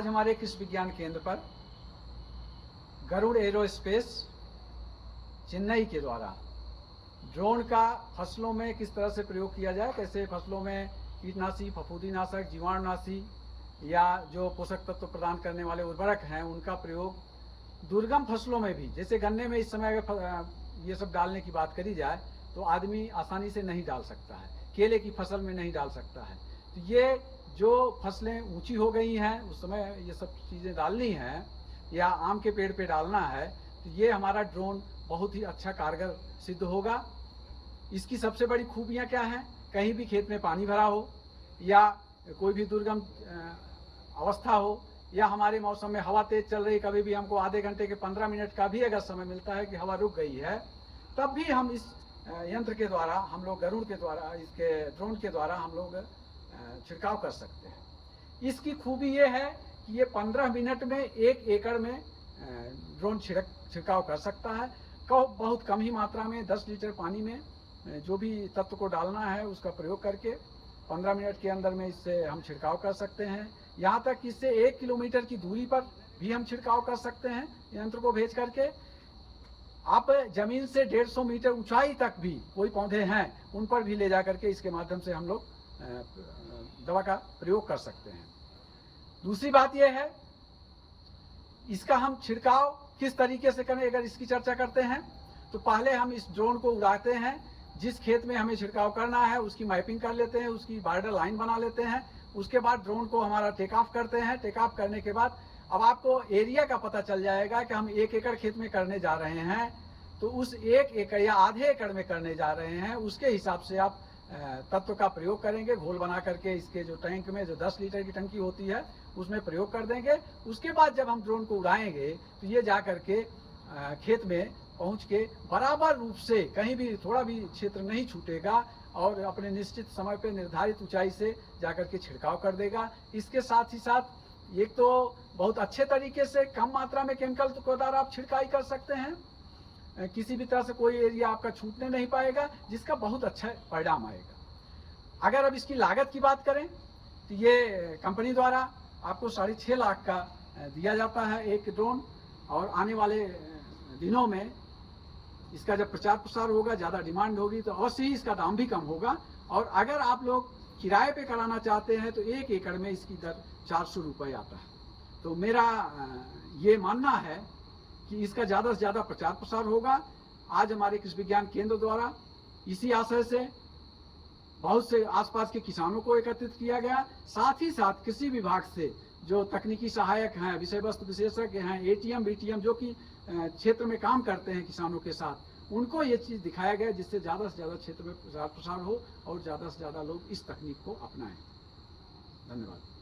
आज हमारे कृषि विज्ञान केंद्र पर गरुड़ एरोस्पेस चेन्नई के द्वारा ड्रोन का फसलों में किस तरह से प्रयोग किया जाए, कैसे फसलों में कीटनाशी, फफूंदीनाशक, जीवाणुनाशी या जो पोषक तत्व प्रदान करने वाले उर्वरक हैं उनका प्रयोग दुर्गम फसलों में भी, जैसे गन्ने में इस समय अगर ये सब डालने की बात करी जाए तो आदमी आसानी से नहीं डाल सकता है, केले की फसल में नहीं डाल सकता है। तो ये जो फसलें ऊंची हो गई हैं उस समय ये सब चीज़ें डालनी हैं या आम के पेड़ पे डालना है, तो ये हमारा ड्रोन बहुत ही अच्छा कारगर सिद्ध होगा। इसकी सबसे बड़ी खूबियाँ क्या हैं? कहीं भी खेत में पानी भरा हो या कोई भी दुर्गम अवस्था हो या हमारे मौसम में हवा तेज चल रही, कभी भी हमको आधे घंटे के 15 मिनट का भी अगर समय मिलता है कि हवा रुक गई है, तब भी हम इस यंत्र के द्वारा, हम लोग गरुड़ के द्वारा, इसके ड्रोन के द्वारा हम लोग छिड़काव कर सकते हैं। इसकी खूबी ये है कि ये 15 मिनट में 1 एकड़ में ड्रोन छिड़काव कर सकता है। बहुत कम ही मात्रा में 10 लीटर पानी में जो भी तत्व को डालना है उसका प्रयोग करके 15 मिनट के अंदर में इससे हम छिड़काव कर सकते हैं। यहाँ तक कि इससे 1 किलोमीटर की दूरी पर भी हम छिड़काव कर सकते हैं यंत्र को भेज करके। आप जमीन से 150 मीटर ऊंचाई तक भी कोई पौधे हैं उन पर भी ले जा करके इसके माध्यम से हम लोग दवा का प्रयोग कर सकते हैं। दूसरी बात यह है, इसका हम छिड़काव किस तरीके से करें, अगर इसकी चर्चा करते हैं तो पहले हम इस ड्रोन को उड़ाते हैं, जिस खेत में हमें छिड़काव करना है उसकी मैपिंग कर लेते हैं, उसकी बॉर्डर लाइन बना लेते हैं। उसके बाद ड्रोन को हमारा टेक ऑफ करते हैं। टेक ऑफ करने के बाद अब आपको एरिया का पता चल जाएगा कि हम 1 एकड़ खेत में करने जा रहे हैं, तो उस 1 एकड़ या आधे एकड़ में करने जा रहे हैं, उसके हिसाब से आप तत्व का प्रयोग करेंगे। घोल बना करके इसके जो टैंक में जो 10 लीटर की टंकी होती है उसमें प्रयोग कर देंगे। उसके बाद जब हम ड्रोन को उड़ाएंगे तो ये जा करके खेत में पहुंच के बराबर रूप से कहीं भी थोड़ा भी क्षेत्र नहीं छूटेगा और अपने निश्चित समय पे निर्धारित ऊंचाई से जाकर के छिड़काव कर देगा। इसके साथ ही साथ एक तो बहुत अच्छे तरीके से कम मात्रा में केमिकल के द्वारा आप छिड़काई कर सकते हैं, किसी भी तरह से कोई एरिया आपका छूटने नहीं पाएगा, जिसका बहुत अच्छा परिणाम आएगा। अगर अब इसकी लागत की बात करें तो ये कंपनी द्वारा आपको 6.5 लाख का दिया जाता है एक ड्रोन, और आने वाले दिनों में इसका जब प्रचार प्रसार होगा, ज़्यादा डिमांड होगी तो अवश्य ही इसका दाम भी कम होगा। और अगर आप लोग किराए पे कराना चाहते हैं तो 1 एकड़ में इसकी दर 400 रुपये आता है। तो मेरा ये मानना है कि इसका ज़्यादा से ज़्यादा प्रचार प्रसार होगा। आज हमारे कृषि विज्ञान केंद्र द्वारा इसी आशय से बहुत से आसपास के किसानों को एकत्रित किया गया। साथ ही साथ कृषि विभाग से जो तकनीकी सहायक हैं, विषय वस्तु विशेषज्ञ हैं, एटीएम बीटीएम जो कि क्षेत्र में काम करते हैं किसानों के साथ, उनको ये चीज़ दिखाया गया जिससे ज़्यादा से ज़्यादा क्षेत्र में प्रचार प्रसार हो और ज़्यादा से ज़्यादा लोग इस तकनीक को अपनाएं। धन्यवाद।